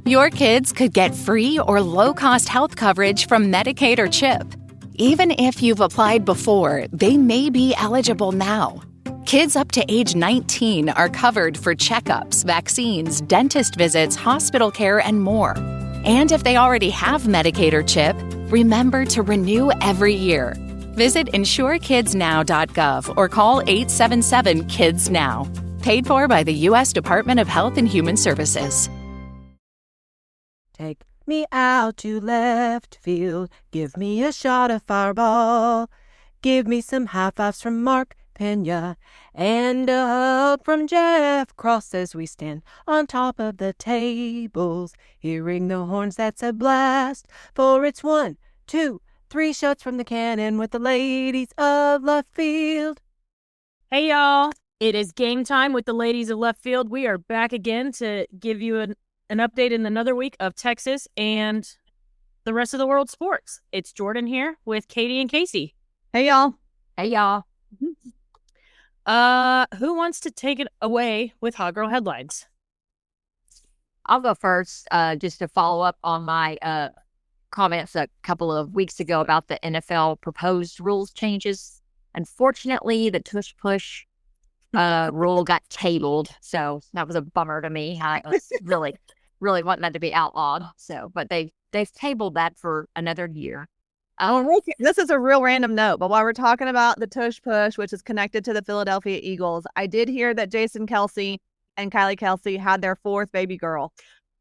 Your kids could get free or low-cost health coverage from Medicaid or CHIP. Even if you've applied before, they may be eligible now. Kids up to age 19 are covered for checkups, vaccines, dentist visits, hospital care, and more. And if they already have Medicaid or CHIP, remember to renew every year. Visit insurekidsnow.gov or call 877-KIDS-NOW. Paid for by the U.S. Department of Health and Human Services. Take me out to left field. Give me a shot of Fireball. Give me some high fives from Mark Pena and a hug from Jeff Cross as we stand on top of the tables. Hearing the horns, that's a blast. For it's 1, 2, 3 shots from the cannon with the ladies of left field. Hey, y'all. It is game time with the ladies of left field. We are back again to give you an update in another week of Texas and the rest of the world sports. It's Jordan here with Katie and Kasey. Hey, y'all. Hey, y'all. Who wants to take it away with Hot Girl Headlines? I'll go first, just to follow up on my comments a couple of weeks ago about the NFL proposed rules changes. Unfortunately, the Tush Push rule got tabled, so that was a bummer to me. I was really wanting that to be outlawed. So, but they've tabled that for another year. This is a real random note, but while we're talking about the Tush Push, which is connected to the Philadelphia Eagles, I did hear that Jason Kelce and Kylie Kelce had their 4th baby girl.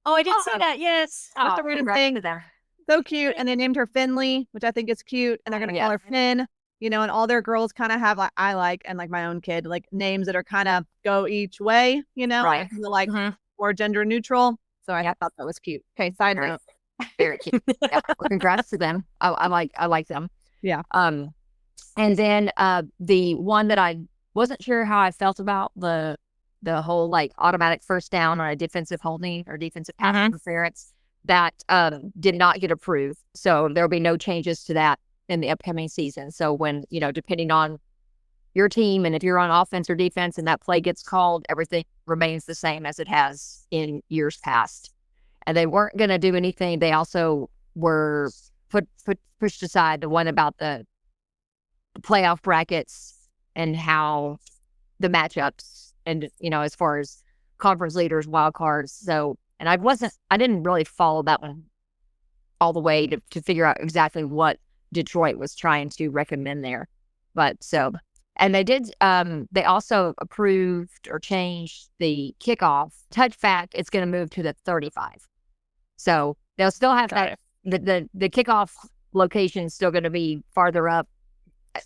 Oh, I did see that. Yes. That's the random thing. So cute, and they named her Finley, which I think is cute, and they're gonna call her Finn. You know, and all their girls kind of have and like my own kid, like names that are kind of go each way, you know, right? Like or gender neutral. So I thought that was cute. Okay, side note. Very cute. Yeah. Well, congrats to them. I like them. Yeah. And then the one that I wasn't sure how I felt about the whole like automatic first down on a defensive holding or defensive pass interference that did not get approved. So there'll be no changes to that in the upcoming season. So when, you know, depending on your team and if you're on offense or defense and that play gets called, everything remains the same as it has in years past. And they weren't going to do anything. They also were pushed aside the one about the playoff brackets and how the matchups and, you know, as far as conference leaders, wild cards. So, and I didn't really follow that one all the way to figure out exactly what Detroit was trying to recommend there. But so, and they did, they also approved or changed the kickoff touchback. It's going to move to the 35. So they'll still have that. The kickoff location is still going to be farther up,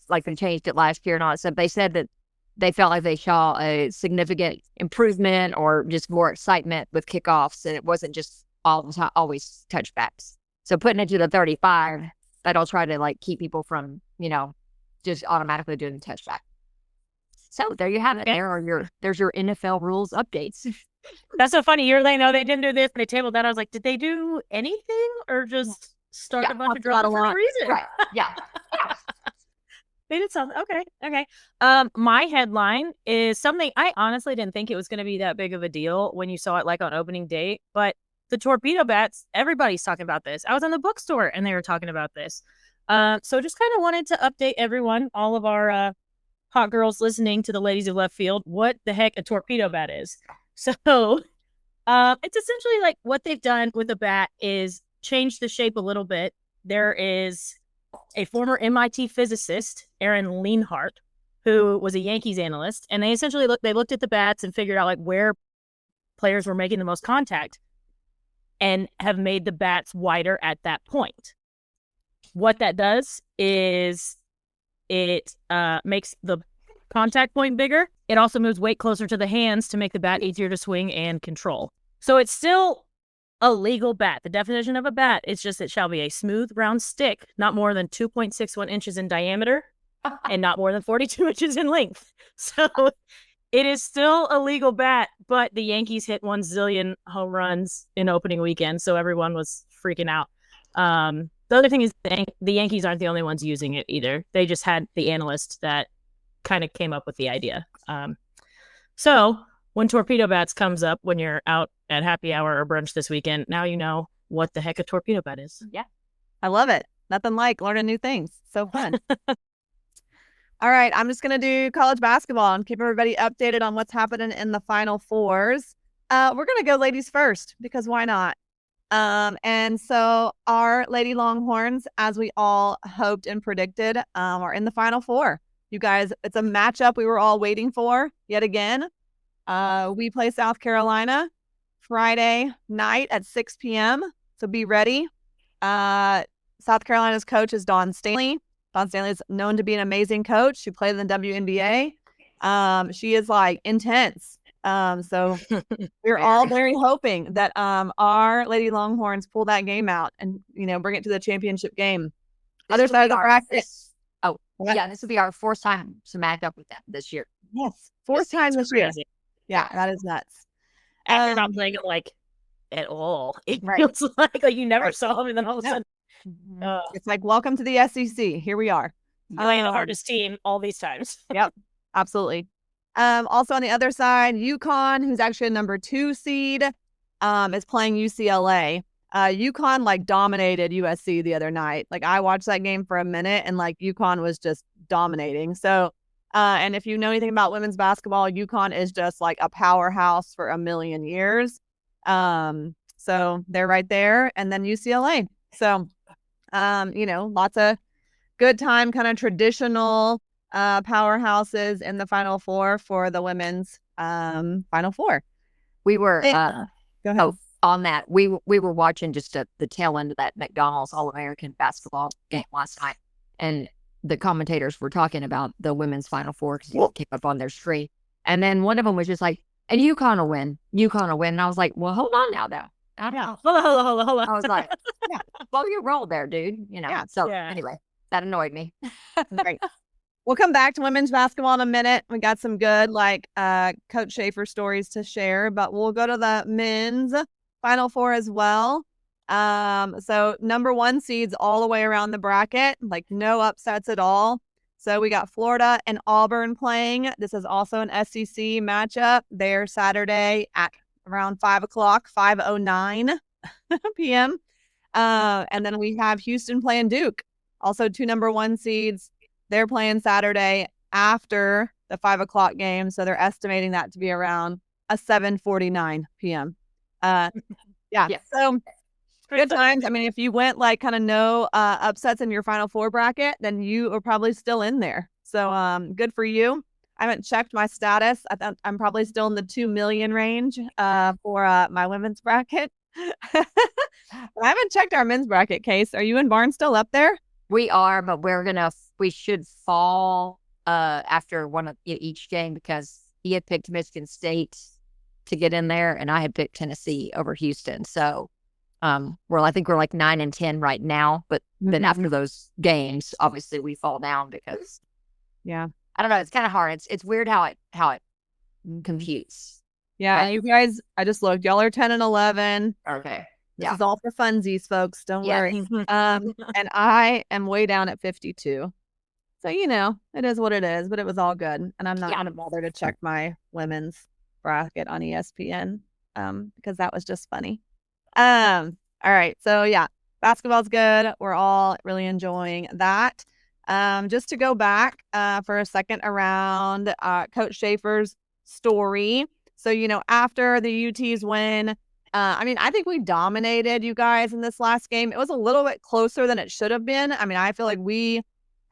like they changed it last year and all that stuff. They said that they felt like they saw a significant improvement or just more excitement with kickoffs, and it wasn't just always touchbacks. So putting it to the 35, that'll try to like keep people from, you know, just automatically doing the touchback. So there you have it. There's your NFL rules updates. That's so funny. You're like, no, they didn't do this. They tabled that. I was like, did they do anything or just start a bunch of drama for no reason? Right. Yeah. They did something. Okay. My headline is something I honestly didn't think it was going to be that big of a deal when you saw it like on opening day, but the Torpedo bats, everybody's talking about this. I was in the bookstore and they were talking about this. So just kind of wanted to update everyone, all of our hot girls listening to the ladies of left field, what the heck a torpedo bat is. So it's essentially like what they've done with the bat is change the shape a little bit. There is a former MIT physicist, Aaron Lehnhart, who was a Yankees analyst, and they essentially looked at the bats and figured out like where players were making the most contact and have made the bats wider at that point. What that does is it makes the contact point bigger. It also moves weight closer to the hands to make the bat easier to swing and control. So it's still a legal bat. The definition of a bat is just it shall be a smooth, round stick, not more than 2.61 inches in diameter and not more than 42 inches in length. So it is still a legal bat, but the Yankees hit 1 zillion home runs in opening weekend, so everyone was freaking out. The other thing is the Yankees aren't the only ones using it either. They just had the analyst that kind of came up with the idea. So when Torpedo Bats comes up when you're out at happy hour or brunch this weekend, now you know what the heck a torpedo bat is. Yeah. I love it. Nothing like learning new things. So fun. All right. I'm just going to do college basketball and keep everybody updated on what's happening in the Final Fours. We're going to go ladies first because why not? And so our Lady Longhorns, as we all hoped and predicted, are in the Final Four. You guys, it's a matchup we were all waiting for yet again. We play South Carolina Friday night at 6 p.m. So be ready. South Carolina's coach is Dawn Stanley. Dawn Stanley is known to be an amazing coach. She played in the WNBA. She is like intense. So we're all very hoping that our Lady Longhorns pull that game out and, bring it to the championship game. Other side of the bracket. This will be our fourth time to match up with them this year. Yes. Fourth time this year. Yeah, that is nuts. After not playing it like at all. It feels like you never saw them, and then all of a sudden it's like, welcome to the SEC. Here we are. Playing the hardest team all these times. Yep, absolutely. Also on the other side, UConn, who's actually a number 2 seed, is playing UCLA. UConn dominated USC the other night. I watched that game for a minute and UConn was just dominating. So and if you know anything about women's basketball, UConn is just a powerhouse for a million years. So they're right there. And then UCLA. So, lots of good time, kind of traditional powerhouses in the Final Four for the women's Final Four. We were go ahead. On that. We were watching just the tail end of that McDonald's All-American basketball game last night, and the commentators were talking about the women's Final Four because it came up on their screen, and then one of them was just like, "And UConn will win. UConn will win." And I was like, "Well, hold on now, though." Hold on. I was like, "Well, you rolled there, dude." Anyway, that annoyed me. Great. We'll come back to women's basketball in a minute. We got some good Coach Schaefer stories to share, but we'll go to the men's Final Four as well. So number 1 seeds all the way around the bracket, no upsets at all. So we got Florida and Auburn playing. This is also an SEC matchup. They're Saturday at around 5:09 p.m. And then we have Houston playing Duke, also 2 number 1 seeds. They're playing Saturday after the 5 o'clock game. So they're estimating that to be around a 7:49 p.m. So good times. I mean, if you went kind of no upsets in your Final Four bracket, then you are probably still in there. So good for you. I haven't checked my status. I'm probably still in the 2 million range for my women's bracket. But I haven't checked our men's bracket. Case, are you and Barnes still up there? We are, but we should fall after one of each game because he had picked Michigan State to get in there, and I had picked Tennessee over Houston. So, I think we're 9 and 10 right now. But then after those games, obviously we fall down because, I don't know. It's kind of hard. It's weird how it computes. Yeah, and you guys, I just looked. Y'all are 10 and 11. Okay. This is all for funsies, folks. Don't worry. And I am way down at 52. So, it is what it is, but it was all good. And I'm not going to bother to check my women's bracket on ESPN because that was just funny. All right. So, basketball's good. We're all really enjoying that. Just to go back for a second around Coach Schaefer's story. So, after the UT's win, I think we dominated you guys in this last game. It was a little bit closer than it should have been. I feel like we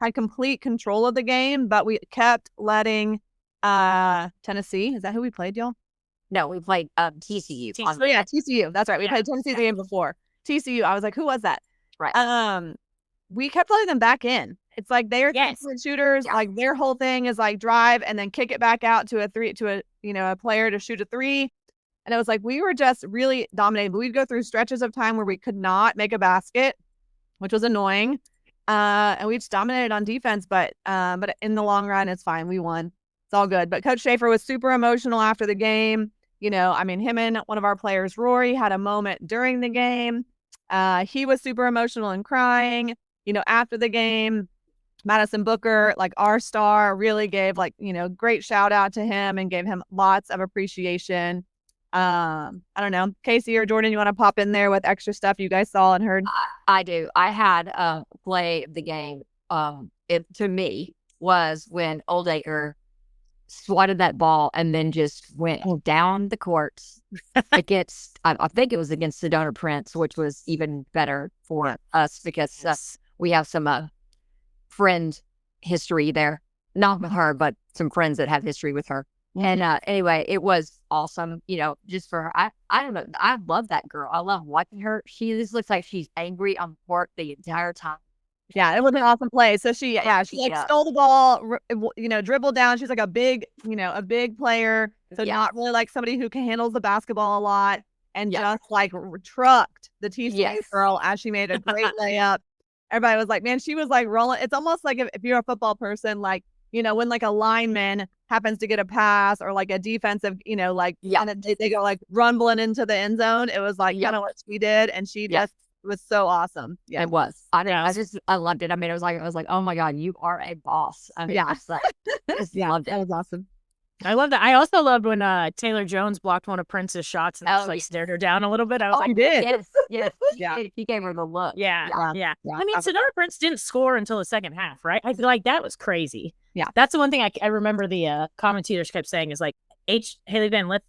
had complete control of the game, but we kept letting Tennessee. Is that who we played, y'all? No, we played TCU. TCU. That's right. We played Tennessee the game before. TCU. I was like, who was that? Right. We kept letting them back in. It's like they're excellent shooters. Yeah. Their whole thing is drive and then kick it back out to a player to shoot a 3. And it was we were just really dominating. But we'd go through stretches of time where we could not make a basket, which was annoying. And we just dominated on defense. But in the long run, it's fine. We won. It's all good. But Coach Schaefer was super emotional after the game. Him and one of our players, Rory, had a moment during the game. He was super emotional and crying, after the game. Madison Booker, like our star, really gave like, you know, great shout out to him and gave him lots of appreciation. I don't know, Kasey or Jordan, you want to pop in there with extra stuff you guys saw and heard? I do. I had play of the game. It to me was when Oldacre swatted that ball and then just went down the courts against, I think it was against Sedona Prince, which was even better for us because we have some friend history there. Not with her, but some friends that have history with her. And anyway, it was awesome, you know, just for her. I don't know. I love that girl. I love watching her. She just looks like she's angry on court the entire time. Yeah, it was an awesome play. So she like stole the ball, you know, dribbled down. She's like a big player. So not really like somebody who handles the basketball a lot, and just like trucked the TCU girl as she made a great layup. Everybody was like, man, she was like rolling. It's almost like if you're a football person, like, you know, when like a lineman happens to get a pass or like a defensive, you know, like, and they go like rumbling into the end zone. It was like, you know what she did. And she just was so awesome. Yeah, it was. I loved it. I mean, I was like, oh my God, you are a boss. I mean, loved it. That was awesome. I love that. I also loved when Taylor Jones blocked one of Prince's shots and just like stared her down a little bit. I was like, he did. Yes. Yeah. He gave her the look. Yeah. I mean, Sedona Prince didn't score until the second half, right? I feel like that was crazy. Yeah. That's the one thing I remember the commentators kept saying is like, Haley Van Lith,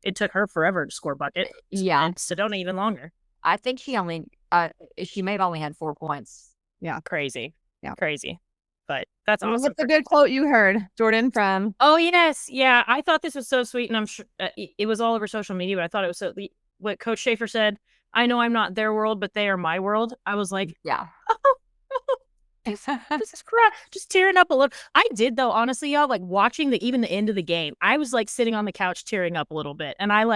it took her forever to score a bucket. Yeah. And Sedona even longer. I think she may have only had 4 points. Yeah. Crazy. Yeah. Crazy. But that's awesome. What's a good quote you heard, Jordan, from? Oh, yes. Yeah. I thought this was so sweet. And I'm sure it was all over social media, but I thought it was so what Coach Schaefer said. I know I'm not their world, but they are my world. I was like, this is crap. Just tearing up a little. I did, though, honestly, y'all, like watching even the end of the game. I was like sitting on the couch tearing up a little bit. And I feel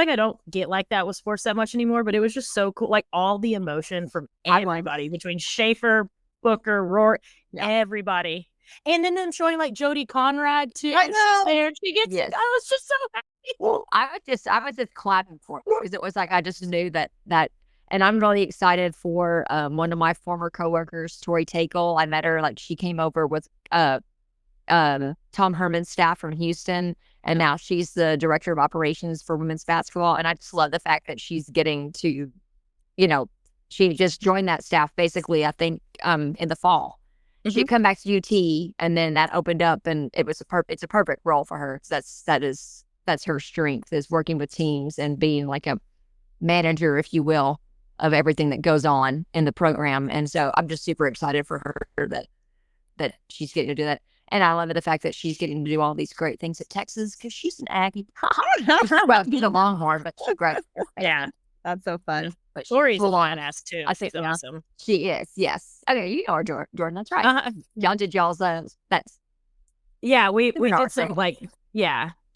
like I don't get like that with sports that much anymore, but it was just so cool. Like all the emotion from everybody between Schaefer, Booker, Rourke, everybody. And then them showing like Jody Conrad too. I know. There she gets I was just so happy. Well, I was just clapping for it because it was like I just knew that and I'm really excited for one of my former coworkers, Tori Takel. I met her, like she came over with Tom Herman's staff from Houston, and now she's the director of operations for women's basketball. And I just love the fact that she's getting to, you know, she just joined that staff basically, I think, in the fall. She'd come back to UT, and then that opened up, and it's a perfect role for her. That's her strength, is working with teams and being like a manager, if you will, of everything that goes on in the program. And so I'm just super excited for her that she's getting to do that. And I love the fact that she's getting to do all these great things at Texas because she's an Aggie. Well, she's a Longhorn, but she's great. Yeah. That's so fun. But Lori's a badass too. I think she's awesome. She is, yes. Okay, you know her, Jordan. That's right. Y'all did y'all's that's. Yeah, we did some like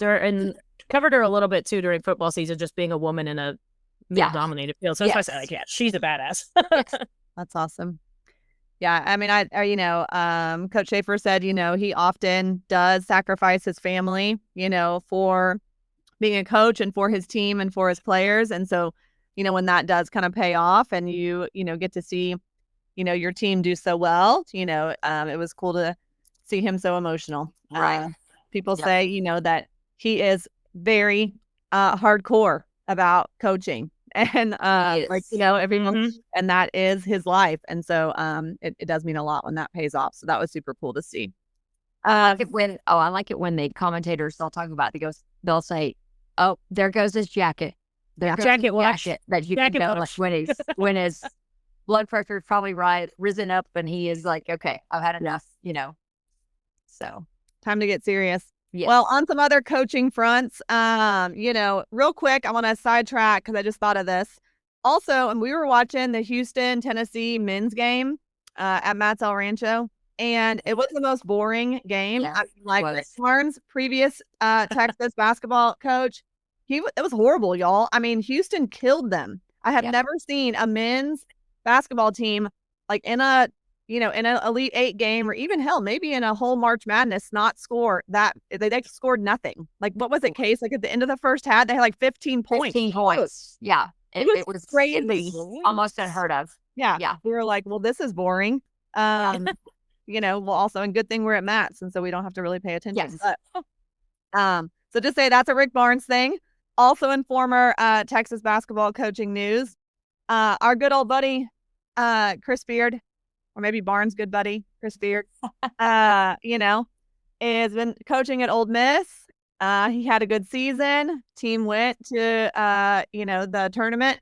and covered her a little bit too during football season, just being a woman in a male-dominated field. So that's why I said like, she's a badass. That's awesome. Yeah, I mean, Coach Schaefer said, you know, he often does sacrifice his family, you know, for being a coach and for his team and for his players. And so, you know, when that does kind of pay off and you get to see, you know, your team do so well, you know, it was cool to see him so emotional. Right. People say, you know, that he is very hardcore about coaching and like, you know, everyone, and that is his life. And so it does mean a lot when that pays off. So that was super cool to see. I like it when the commentators all talk about it. They'll say, oh, there goes his jacket. Jacket wash. That you can tell when his blood pressure is probably risen up and he is like, okay, I've had enough, you know. So time to get serious. Yes. Well, on some other coaching fronts, you know, real quick, I want to sidetrack because I just thought of this. Also, and we were watching the Houston, Tennessee men's game at Matt's El Rancho, and it was the most boring game. Yeah, like Barnes, previous Texas basketball coach, it was horrible, y'all. I mean, Houston killed them. I have never seen a men's basketball team like in an Elite Eight game, or even hell, maybe in a whole March Madness, not score that. They scored nothing. Like, what was it, Case? Like at the end of the first half, they had like 15 points. 15 points. Yeah. It was crazy. Almost unheard of. Yeah. We were like, well, this is boring. well, also, and good thing we're at Matt's, and so we don't have to really pay attention. Yes. But, so just say that's a Rick Barnes thing. Also in former Texas basketball coaching news, our good old buddy, Chris Beard, or maybe Barnes' good buddy, Chris Beard, has been coaching at Ole Miss. He had a good season. Team went to, the tournament,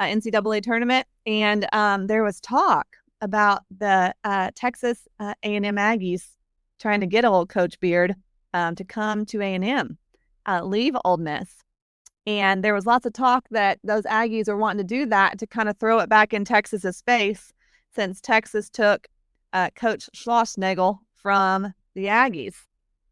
NCAA tournament. And there was talk about the Texas A&M Aggies trying to get old Coach Beard to come to A&M, leave Ole Miss. And there was lots of talk that those Aggies are wanting to do that to kind of throw it back in Texas's face, since Texas took Coach Schlossnagle from the Aggies.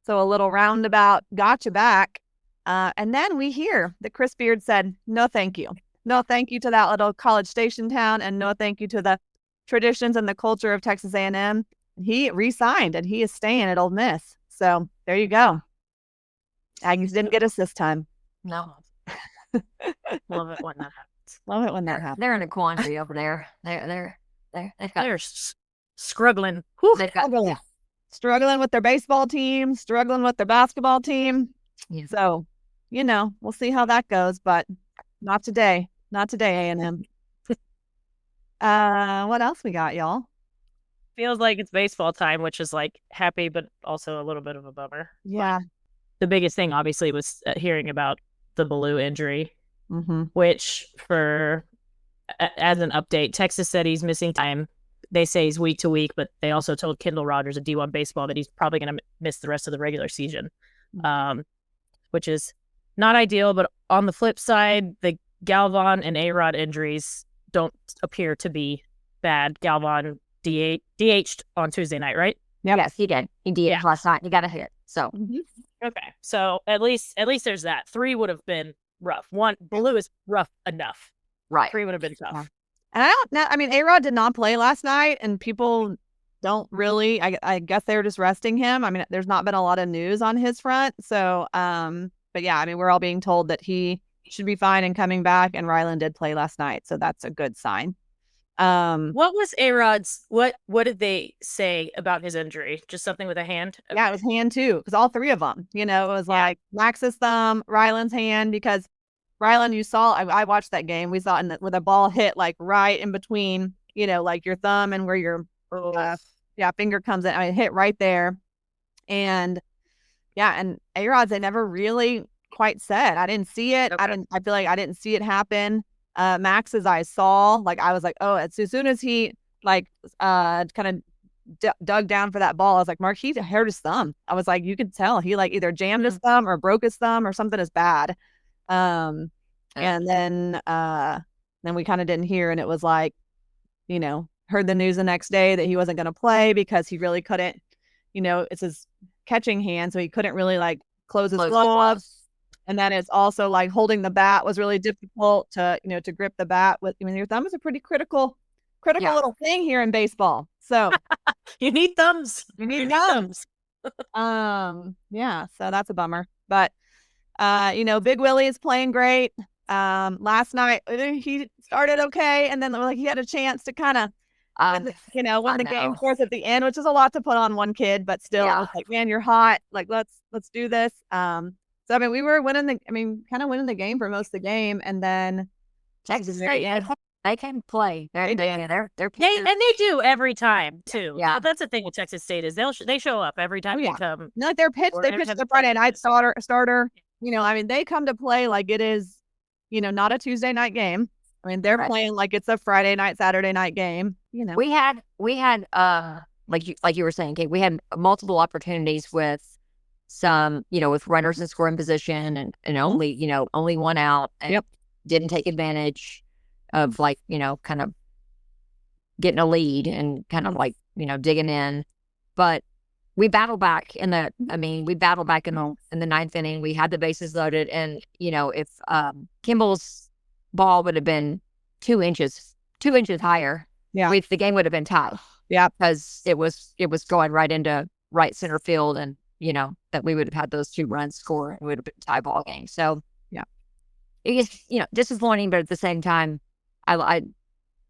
So a little roundabout gotcha back. And then we hear that Chris Beard said, no, thank you. No, thank you to that little College Station town, and no, thank you to the traditions and the culture of Texas A&M. He re-signed, and he is staying at Ole Miss. So there you go. Aggies didn't get us this time. No. Love it when that happens. Love it when that happens. They're in a quandary over there. They're struggling. They've got, Struggling with their baseball team, struggling with their basketball team. Yeah. So, we'll see how that goes, but not today. Not today, A&M. What else we got, y'all? Feels like it's baseball time, which is like happy, but also a little bit of a bummer. Yeah. The biggest thing, obviously, was hearing about the Ballou injury, which as an update, Texas said he's missing time. They say he's week to week, but they also told Kendall Rogers of D1 Baseball that he's probably going to miss the rest of the regular season, which is not ideal. But on the flip side, the Galvan and A-Rod injuries don't appear to be bad. Galvan DH'd on Tuesday night, right? Yes, he did. He DH'd last night. He got a hit. So okay, so at least there's that. 3 would have been rough. Ballou is rough enough. Right. 3 would have been tough. And I don't know. I mean, A-Rod did not play last night, and people don't really, I guess they were just resting him. I mean, there's not been a lot of news on his front. So, but yeah, I mean, we're all being told that he should be fine and coming back, and Ryland did play last night. So that's a good sign. What was A-Rod's, what did they say about his injury? Just something with a hand? Yeah, it was hand too, because all 3 of them, it was like Max's thumb, Ryland's hand, because Ryland, you saw, I watched that game. We saw with a ball hit like right in between, like your thumb and where your finger comes in. I mean, hit right there. And and A-Rod's, they never really quite said. I didn't see it. Okay. I feel like I didn't see it happen. Max's I saw, like I was like, oh, as soon as he kind of dug down for that ball, I was like, Mark, he hurt his thumb. I was like, you could tell he like either jammed his thumb or broke his thumb or something is bad. And then we kind of didn't hear, and it was like, heard the news the next day that he wasn't going to play because he really couldn't, it's his catching hand, so he couldn't really like close his gloves. And then it's also like holding the bat was really difficult to grip the bat with. I mean, your thumb is a pretty critical little thing here in baseball. So you need thumbs. You need thumbs. Yeah, so that's a bummer. But Big Willie is playing great. Last night he started okay, and then like he had a chance to kind of win the game for us at the end, which is a lot to put on one kid, but still I was like, man, you're hot. Like let's do this. So I mean, we were winning the game for most of the game, and then Texas State, they can play. They're and they do every time too. Yeah, but that's the thing with Texas State is they show up every time they come. No, they pitch the Friday night starter. I mean, they come to play like it is, not a Tuesday night game. I mean, they're playing like it's a Friday night, Saturday night game. We had like you were saying, Kate, we had multiple opportunities with some, with runners in scoring position and only one out. And didn't take advantage of kind of getting a lead and kind of digging in. But we battled back in the ninth inning. We had the bases loaded, and if Kimball's ball would have been 2 inches higher, the game would have been tied. Yeah, because it was going right into right center field, and that we would have had those 2 runs score, and it would have been a tie ball game. So it is disappointing, but at the same time, I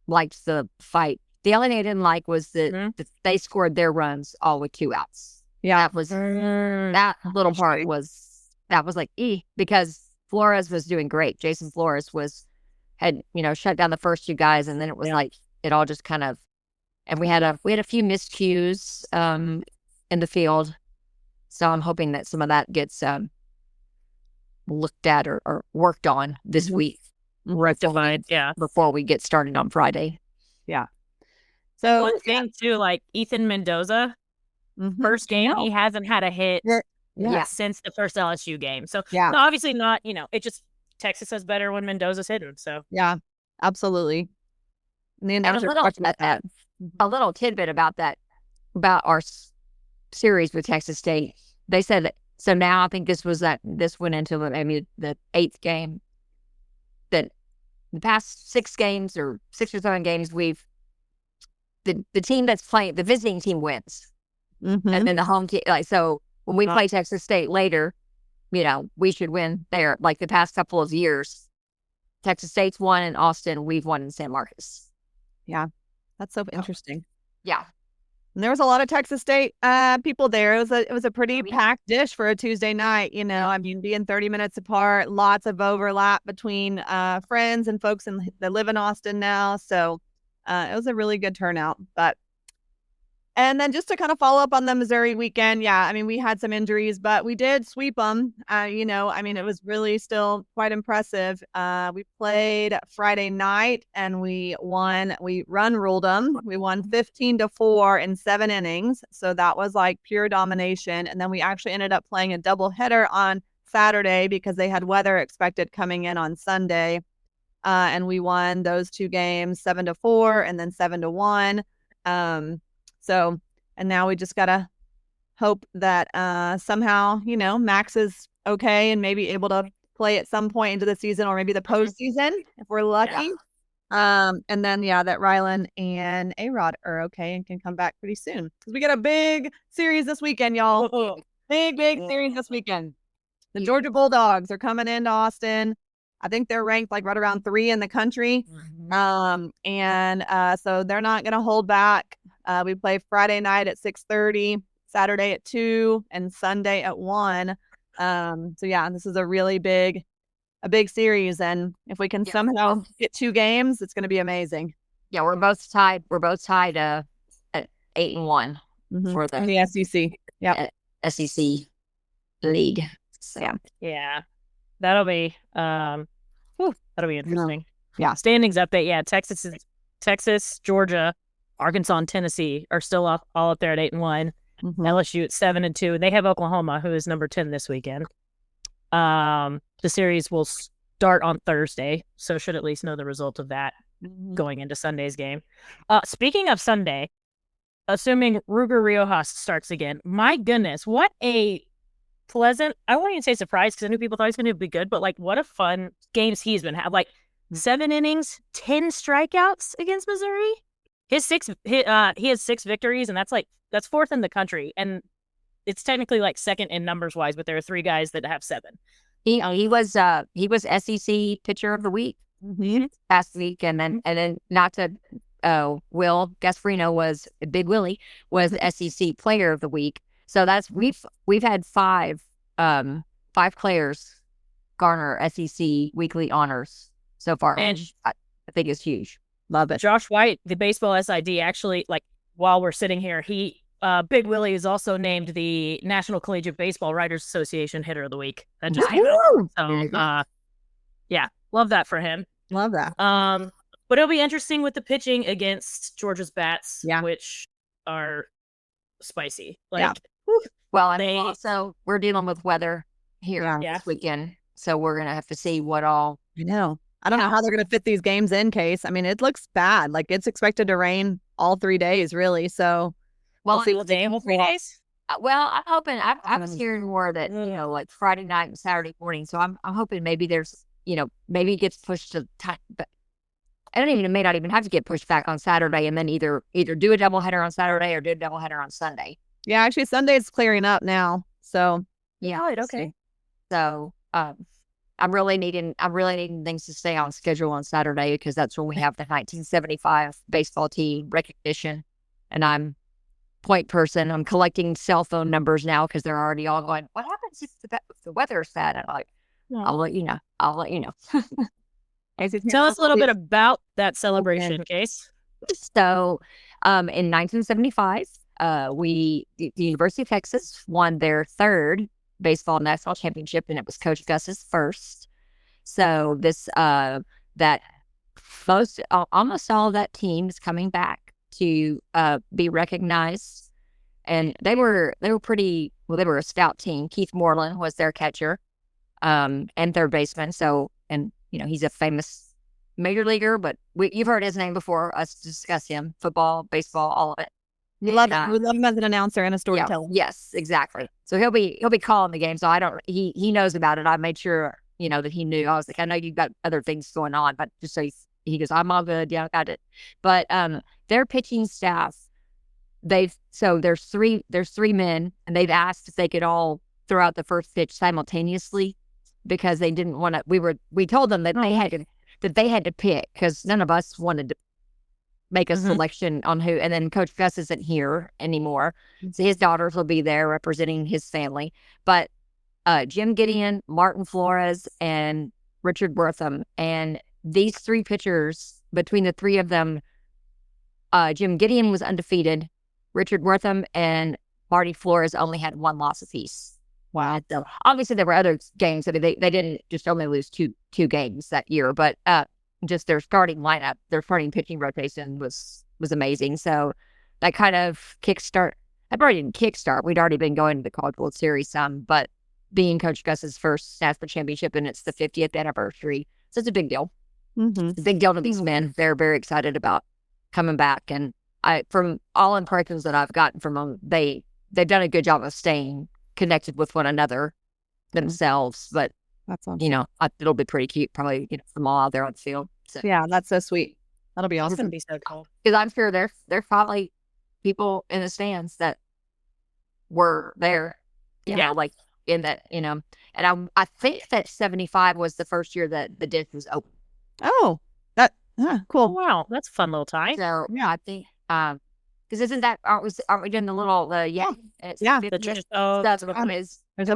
liked the fight the only thing I didn't like was that they scored their runs all with 2 outs. Yeah. That was that little part was like because Flores was doing great. Jason Flores had shut down the first 2 guys, and then it was like it all just kind of, and we had a few miscues in the field. So I'm hoping that some of that gets looked at or worked on this week. Rectified, before we get started on Friday. Yeah. So one thing too, like Ethan Mendoza, first game he hasn't had a hit since the first LSU game. So no, obviously not. It just Texas is better when Mendoza's hitting. So yeah, absolutely. And a little tidbit about that, about our series with Texas State. They said that. So now I think this went into the 8th game. That the past 6 games or 6 or 7 games, the team that's playing, the visiting team wins, and then the home team. Like, so when we play Texas State later, we should win there. Like the past couple of years, Texas State's won in Austin, we've won in San Marcos. Yeah, that's so interesting. Yeah. And there was a lot of Texas State people there. It was a pretty packed dish for a Tuesday night. Being 30 minutes apart, lots of overlap between friends and folks that live in Austin now. So it was a really good turnout. And then just to kind of follow up on the Missouri weekend, we had some injuries, but we did sweep them. It was really still quite impressive. We played Friday night and we won. We ruled them. We won 15-4 in 7 innings. So that was like pure domination. And then we actually ended up playing a doubleheader on Saturday because they had weather expected coming in on Sunday. And we won those 2 games 7-4 and then 7-1. And now we just gotta hope that somehow, Max is okay and maybe able to play at some point into the season or maybe the postseason if we're lucky. And then that Rylan and A-Rod are okay and can come back pretty soon because we got a big series this weekend, y'all. Big series this weekend. The Georgia Bulldogs are coming into Austin. I think they're ranked like right around 3 in the country. So they're not going to hold back. We play Friday night at 6:30, Saturday at 2, and Sunday at 1. This is a really big series. And if we can somehow get 2 games, it's going to be amazing. Yeah, we're both tied. We're both tied at 8-1 for the SEC. Yeah, SEC league. So. Yeah, that'll be interesting. Yeah, standings update. Yeah, Texas, Georgia, Arkansas, and Tennessee are still all up there at 8-1. LSU at 7-2. They have Oklahoma, who is number 10 this weekend. The series will start on Thursday, so should at least know the result of that going into Sunday's game. Speaking of Sunday, assuming Ruger Riojas starts again, my goodness, what a pleasant, I won't even say surprise because I knew people thought he was going to be good, but like what a fun games he's been having. Like 7 innings, 10 strikeouts against Missouri. He has 6 victories, and that's 4th in the country, and it's technically like 2nd in numbers wise, but there are 3 guys that have 7. He was SEC pitcher of the week last week, and then not to Will Gasparino was Big Willie was the SEC player of the week. So that's we've had 5 players garner SEC weekly honors so far, and I think it's huge. Love it. Josh White, the baseball SID, actually, like while we're sitting here, Big Willie is also named the National Collegiate Baseball Writers Association Hitter of the Week. That just came out. So, love that for him. Love that. But it'll be interesting with the pitching against Georgia's bats, which are spicy. Well, also we're dealing with weather here this weekend, so we're gonna have to see what all. I know. I don't know how they're going to fit these games in, Case. I mean, it looks bad. Like, it's expected to rain all 3 days, really. So, we'll see what day, 3 days. Well, I'm hoping. I was hearing more that like Friday night and Saturday morning. So I'm hoping maybe there's maybe it gets pushed to time, but I don't even. It may not even have to get pushed back on Saturday, and then either do a doubleheader on Saturday or do a doubleheader on Sunday. Yeah, actually, Sunday's clearing up now. So yeah, okay. So I'm really needing things to stay on schedule on Saturday because that's when we have the 1975 baseball team recognition, and I'm point person. I'm collecting cell phone numbers now because they're already all going, what happens if the weather is bad? I'm like, I'll let you know. I'll let you know. Tell us a little bit about that celebration, Case. So, in 1975, the University of Texas won their third baseball national championship, and it was Coach Gus's first. So almost all of that team is coming back to be recognized, and they were pretty well. They were a stout team. Keith Moreland was their catcher, and third baseman. So, and he's a famous major leaguer, but you've heard his name before. Us discuss him: football, baseball, all of it. We love him as an announcer and a storyteller. Yeah, yes, exactly. So he'll be calling the game. So he knows about it. I made sure that he knew. I was like, I know you've got other things going on, but just so he goes, I'm all good. Yeah, I got it. But their pitching staff, there's three men, and they've asked if they could all throw out the first pitch simultaneously because they didn't want to. We told them that they had to pick because none of us wanted to make a selection on who. And then Coach Gus isn't here anymore, so his daughters will be there representing his family. But Jim Gideon, Martin Flores, and Richard Wortham, and these three pitchers, between the three of them, Jim Gideon was undefeated. Richard Wortham and Marty Flores only had one loss apiece. Wow. So obviously there were other games. I mean, they didn't just only lose two games that year, but just their starting lineup, their starting pitching rotation was amazing. So that kind of kickstart. I probably didn't kickstart. We'd already been going to the College World Series some, but being Coach Gus's first national championship, and it's the 50th anniversary, so it's a big deal. It's a big deal to these men. They're very excited about coming back, and from all impressions that I've gotten from them, they've done a good job of staying connected with one another themselves. But that's awesome. It'll be pretty cute, probably from all out there on the field. So. Yeah, that's so sweet. That'll be awesome. It's gonna be so cool because I'm sure there's probably people in the stands that were there. Like in that, and I think that 75 was the first year that the dish was open. Oh, that cool. Oh, wow, that's a fun little tie. So yeah, I think because isn't that aren't we doing the little There's a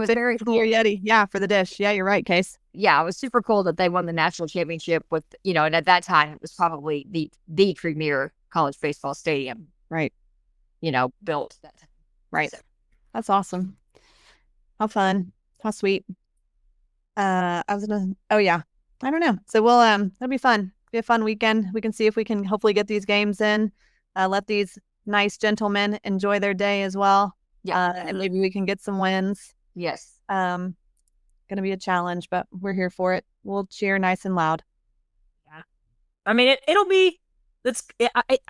very cool Yeti for the dish. Yeah, you're right, Case. Yeah, it was super cool that they won the national championship with and at that time it was probably the premier college baseball stadium, right? Built that time. Right. So. That's awesome. How fun. How sweet. I don't know. So we'll it'll be fun. Be a fun weekend. We can see if we can hopefully get these games in. Let these nice gentlemen enjoy their day as well. Yeah. And maybe we can get some wins. Yes. Gonna be a challenge, but we're here for it. We'll cheer nice and loud. Yeah. I mean I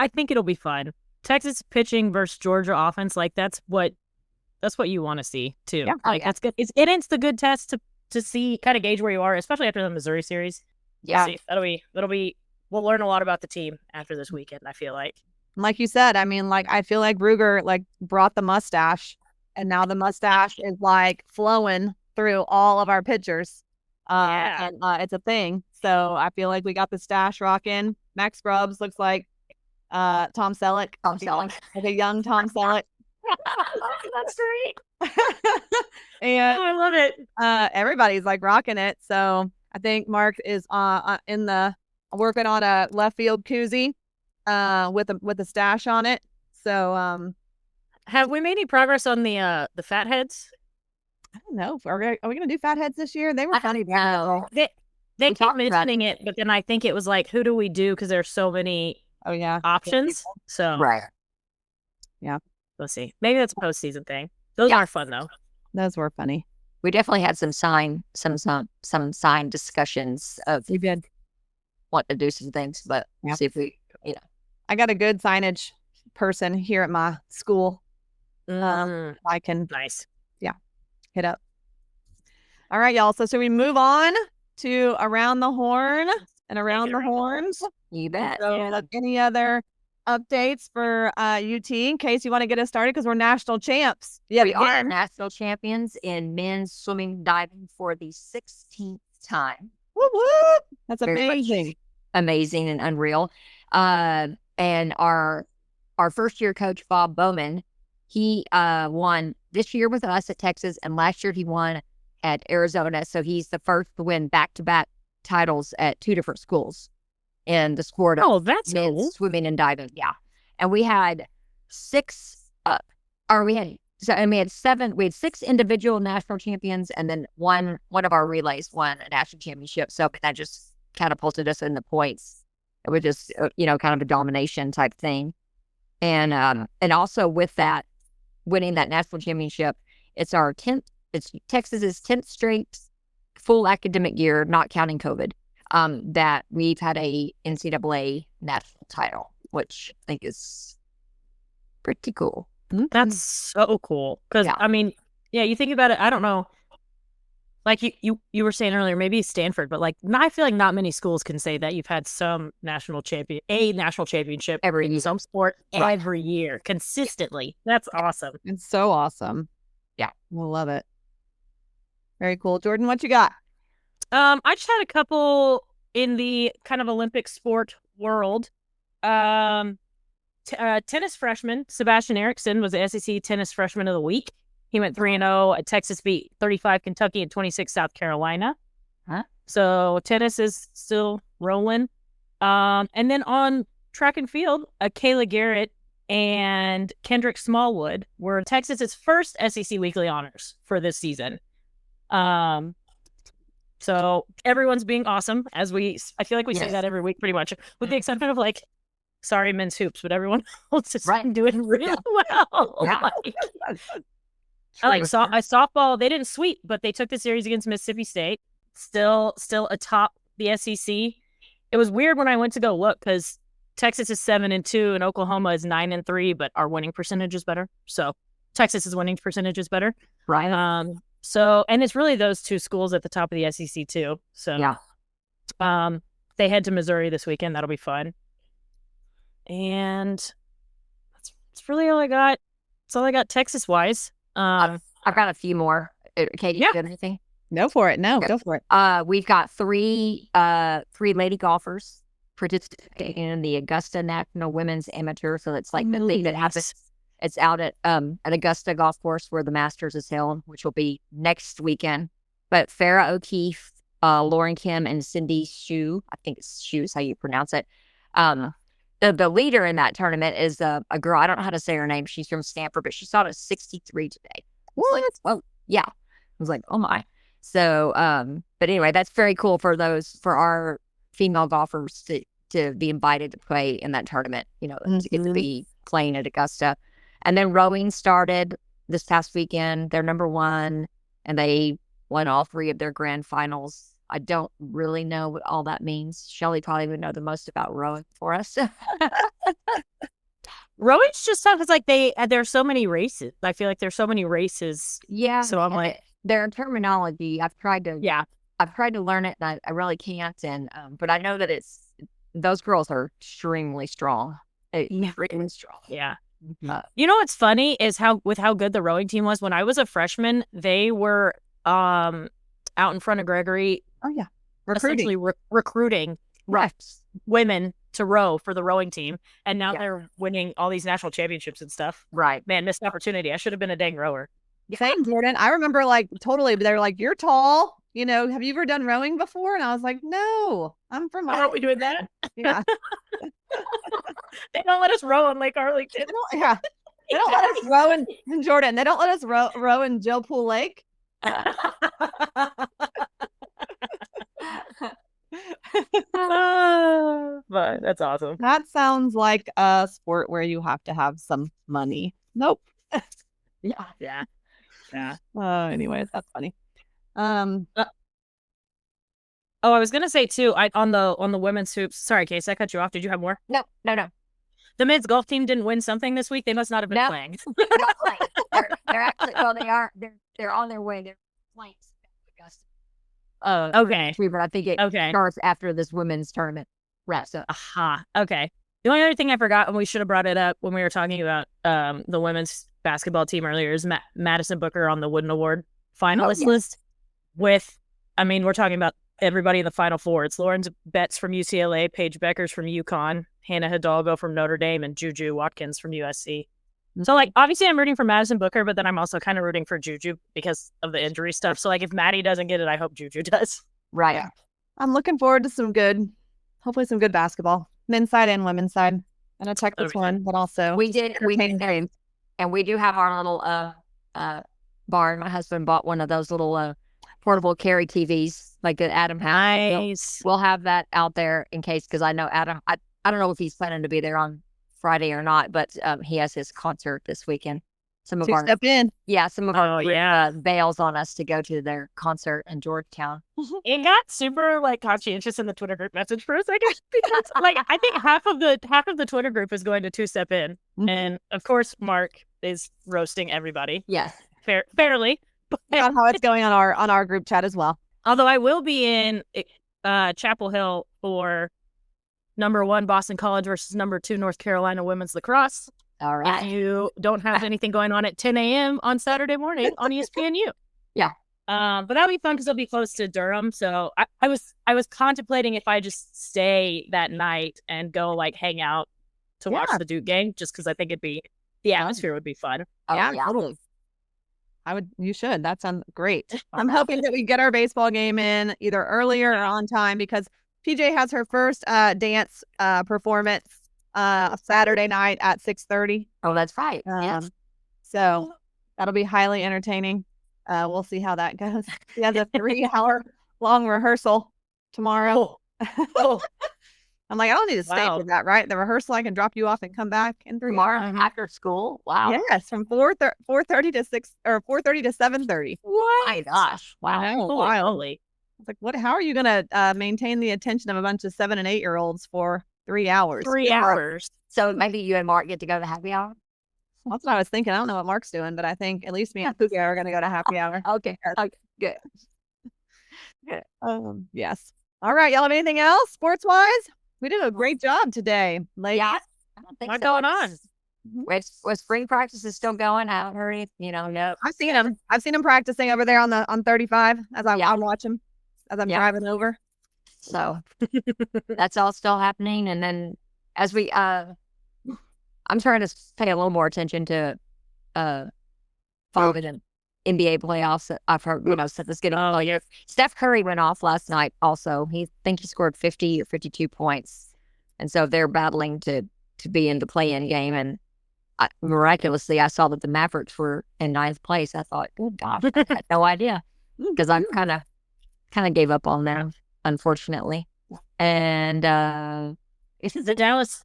think it'll be fun. Texas pitching versus Georgia offense, like that's what you want to see too. Yeah. That's good. It's the good test to see, kind of gauge where you are, especially after the Missouri series. Yeah. That'll be we'll learn a lot about the team after this weekend, I feel like. Like you said, I mean, I feel like Ruger brought the mustache, and now the mustache is flowing through all of our pitchers. And it's a thing. So I feel like we got the stash rocking. Max Grubbs looks like Tom Selleck. Like a young Tom Selleck. That's great. And I love it. Everybody's rocking it. So I think Mark is working on a left field koozie with a stash on it. So have we made any progress on the fatheads? I don't know. Are we gonna do fatheads this year? They were funny. No. They keep mentioning it, but then I think it was who do we do? Because there's so many options. So right. Yeah. Let's see. Maybe that's a postseason thing. Those are fun though. Those were funny. We definitely had some sign discussions of we did want to do some things, but we'll see if we I got a good signage person here at my school. I can hit up. All right, y'all. So we move on to Around the Horn and Around the Horns? You bet. So any other updates for UT in case you want to get us started, because we're national champs. Yeah, we are national champions in men's swimming diving for the 16th time. Whoop, whoop. That's Very amazing. Amazing and unreal. And our first year coach, Bob Bowman, he won this year with us at Texas, and last year he won at Arizona. So he's the first to win back-to-back titles at 2 different schools in the sport of that's men's cool. swimming and diving. Yeah. And we had 6 individual national champions, and then one of our relays won a national championship. So that just catapulted us in the points. It was just, kind of a domination type thing. And also with that, winning that national championship, it's Texas's 10th straight full academic year, not counting COVID, that we've had a NCAA national title, which I think is pretty cool. That's so cool. Because, you think about it, I don't know. Like you were saying earlier, maybe Stanford, but I feel like not many schools can say that you've had a national championship every year. Some sport every year consistently. That's awesome. It's so awesome. Yeah, we'll love it. Very cool. Jordan, what you got? I just had a couple in the kind of Olympic sport world. Tennis freshman Sebastian Erickson was the SEC Tennis Freshman of the Week. He went 3-0 at Texas, beat 35 Kentucky and 26 South Carolina. So tennis is still rolling. And then on track and field, Kayla Garrett and Kendrick Smallwood were Texas's first SEC weekly honors for this season. So everyone's being awesome, I feel like we say that every week pretty much, with the exception of sorry, men's hoops, but everyone else is doing really well. Yeah. Softball. They didn't sweep, but they took the series against Mississippi State. Still atop the SEC. It was weird when I went to go look because Texas is 7-2 and Oklahoma is 9-3, but our winning percentage is better. So Texas's winning percentage is better. Right. And it's really those 2 schools at the top of the SEC too. So yeah. They head to Missouri this weekend. That'll be fun. And that's really all I got. That's all I got Texas wise. I've got a few more. Katie, you got anything? Go for it. No, go for it. We've got three lady golfers participating in the Augusta National Women's Amateur. So it's the league that happens. It's out at Augusta Golf Course where the Masters is held, which will be next weekend. But Farrah O'Keefe, Lauren Kim, and Cindy Shu, I think it's Shu is how you pronounce it. The leader in that tournament is a girl. I don't know how to say her name. She's from Stanford, but she shot a 63 today. What? Yeah. I was like, oh my. So, but anyway, that's very cool for our female golfers to be invited to play in that tournament, to get to be playing at Augusta. And then rowing started this past weekend. They're number 1, and they won all 3 of their grand finals. I don't really know what all that means. Shelly probably would know the most about rowing for us. Rowing's just tough. It's like there's so many races. I feel like there's so many races. Yeah. So I'm like, their terminology. I've tried to learn it, and I really can't. And but I know that those girls are extremely strong. Extremely strong. Yeah. You know what's funny is how good the rowing team was when I was a freshman. They were out in front of Gregory. Oh yeah, recruiting women to row for the rowing team, and now they're winning all these national championships and stuff. Right, man, missed opportunity. I should have been a dang rower. Same, Jordan. I remember totally. They're like, "You're tall. Have you ever done rowing before?" And I was like, "No, I'm from." Why aren't we doing that? Yeah, they don't let us row in Lake Arlington. They don't let us row in Jordan. They don't let us row in Jill Pool Lake. But that's awesome. That sounds like a sport where you have to have some money. Nope. Yeah. Anyways, that's funny. I was gonna say too. On the women's hoops. Sorry, Kasey, I cut you off. Did you have more? No. The men's golf team didn't win something this week. They must not have been playing. They're not playing. They're actually they are. They're on their way. They're playing. Okay. But I think it starts after this women's tournament wraps up. Okay. The only other thing I forgot, and we should have brought it up when we were talking about the women's basketball team earlier, is Madison Booker on the Wooden Award finalist list. We're talking about everybody in the Final Four. It's Lauren Betts from UCLA, Paige Beckers from UConn, Hannah Hidalgo from Notre Dame, and Juju Watkins from USC. So, like, obviously I'm rooting for Madison Booker, but then I'm also kind of rooting for Juju because of the injury stuff. So, like, if Maddie doesn't get it, I hope Juju does. Right. Yeah. I'm looking forward to hopefully some good basketball, men's side and women's side. And a Texas one, but also we do have our little barn. My husband bought one of those little portable carry TVs like that Adam has. Nice. We'll have that out there in case, because I know Adam, I don't know if he's planning to be there on Friday or not, but he has his concert this weekend. Some of our bails on us to go to their concert in Georgetown. It got super like conscientious in the Twitter group message for a second because like I think half of the Twitter group is going to two-step in, and of course Mark is roasting everybody. Yes, fairly. About how it's going on our group chat as well. Although I will be in Chapel Hill for #1 Boston College versus #2 North Carolina women's lacrosse. All right. If you don't have anything going on at 10 a.m. on Saturday morning on ESPNU. Yeah. But that'll be fun because it'll be close to Durham. So I was contemplating if I just stay that night and go like hang out to watch the Duke game, just because I think the atmosphere would be fun. Yeah, totally. You should. That sounds great. I'm hoping that we get our baseball game in either earlier or on time, because PJ has her first dance performance Saturday night at 6:30. Oh, that's right. Yes. So that'll be highly entertaining. We'll see how that goes. She has a 3-hour long rehearsal tomorrow. I'm like, I don't need to stay for that, right? The rehearsal, I can drop you off and come back in 3 Tomorrow hours. after school. Wow. Yes, from 4:30 to 6 or 4:30 to 7:30. What? My gosh. Wow. Holy. It's like, what? How are you gonna maintain the attention of a bunch of 7 and 8-year-olds for 3 hours? 3 hours. So maybe you and Mark get to go to happy hour? That's what I was thinking. I don't know what Mark's doing, but I think at least me and Puka are going to go to happy hour. Okay. Good. Yes. All right. Y'all have anything else sports-wise? We did a great job today. Like, yeah. I don't think what's so. going on? With spring practice is still going. I haven't heard it. No. I've seen him practicing over there on 35 as I watch him as I'm driving over. So that's all still happening. And then as we I'm trying to pay a little more attention to following the NBA playoffs. I've heard, since it's getting Steph Curry went off last night also. He scored 50 or 52 points. And so they're battling to be in the play-in game. And miraculously, I saw that the Mavericks were in 9th place. I thought, good gosh, I had no idea, because I kind of gave up on them, unfortunately. And This is the Dallas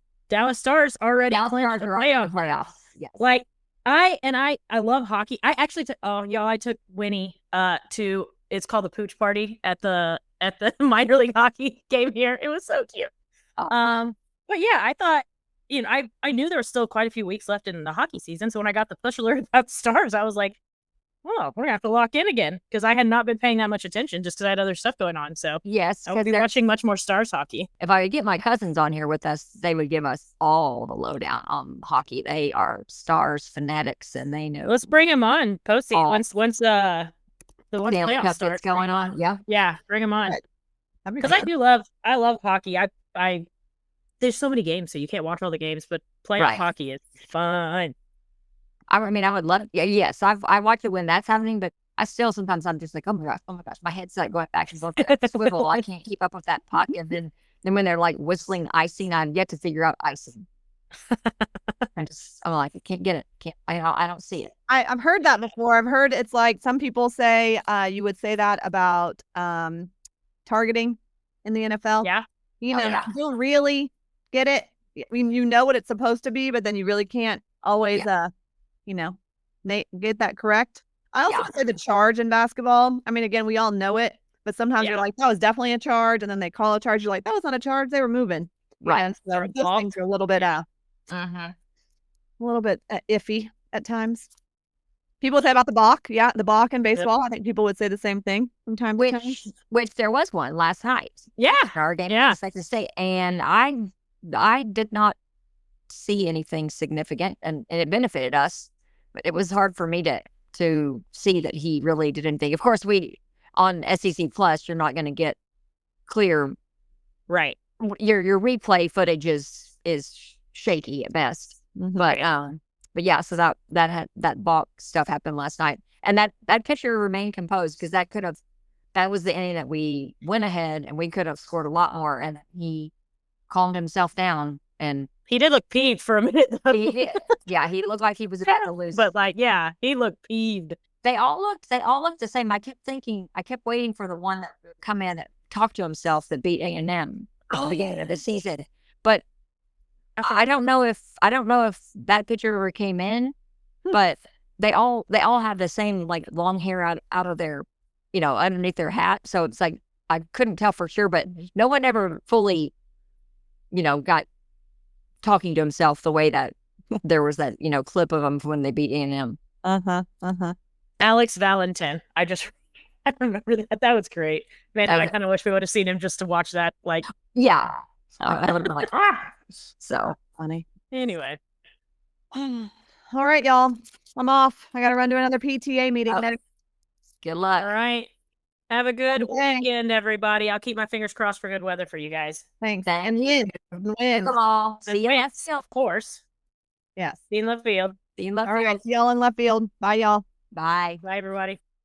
Stars already playing the playoffs. Yes. Like I love hockey. I actually I took Winnie to, it's called the Pooch Party at the minor league hockey game here. It was so cute. But yeah, I thought, I knew there was still quite a few weeks left in the hockey season. So when I got the push alert about the Stars, I was like, oh, we're gonna have to lock in again, because I had not been paying that much attention just because I had other stuff going on. So yes, I will be watching much more Stars hockey. If I could get my cousins on here with us, they would give us all the lowdown on hockey. They are Stars fanatics, and they know. Let's bring them on, Posty. Once the playoff starts going on. Yeah, bring them on. Because I love hockey. I there's so many games, so you can't watch all the games, but playoff hockey is fun. I would love it. Yes, I watch it when that's happening, but I still sometimes I'm just like, oh my gosh, my head's like going back and forth. Swivel. I can't keep up with that puck. And then when they're like whistling icing, I'm yet to figure out icing. I'm like, I can't get it. I don't see it. I've heard that before. I've heard it's like some people say you would say that about targeting in the NFL. Yeah. You don't really get it. I mean, you know what it's supposed to be, but then you really can't always get that correct. I also would say the charge in basketball. I mean, again, we all know it, but sometimes you're like, that was definitely a charge, and then they call a charge. You're like, that was not a charge. They were moving. Right. And so those things are a little bit iffy at times. People say about the balk. Yeah, the balk in baseball. Yep. I think people would say the same thing from time to time. Which there was one last night. Yeah. Our game at Texas State. And I did not see anything significant, and it benefited us, but it was hard for me to see that he really did anything. Of course, we on SEC Plus, you're not going to get clear. Right. Your replay footage is shaky at best. But yeah, so that balk stuff happened last night, and that pitcher remained composed because that was the inning that we went ahead and we could have scored a lot more, and he calmed himself down, and he did look peeved for a minute. He looked like he was about to lose. But like, yeah, he looked peeved. They all looked the same. I kept waiting for the one that would come in and talk to himself that beat A&M at the beginning of the season. But I don't know if that pitcher ever came in, but they all have the same like long hair out of their, underneath their hat. So it's like I couldn't tell for sure, but no one ever fully, got talking to himself the way that there was that, clip of him when they beat A&M. Alex Valentin. I remember that. That was great. Man, I kind of wish we would have seen him just to watch that. Like, yeah. I would have been like, so funny. Anyway. All right, y'all. I'm off. I got to run to another PTA meeting. Good luck. All right. Have a good weekend, everybody. I'll keep my fingers crossed for good weather for you guys. Thanks. And win. Come on. See you. Of course. Yes. See you in left field. All right. See y'all in left field. Bye, y'all. Bye. Bye, everybody.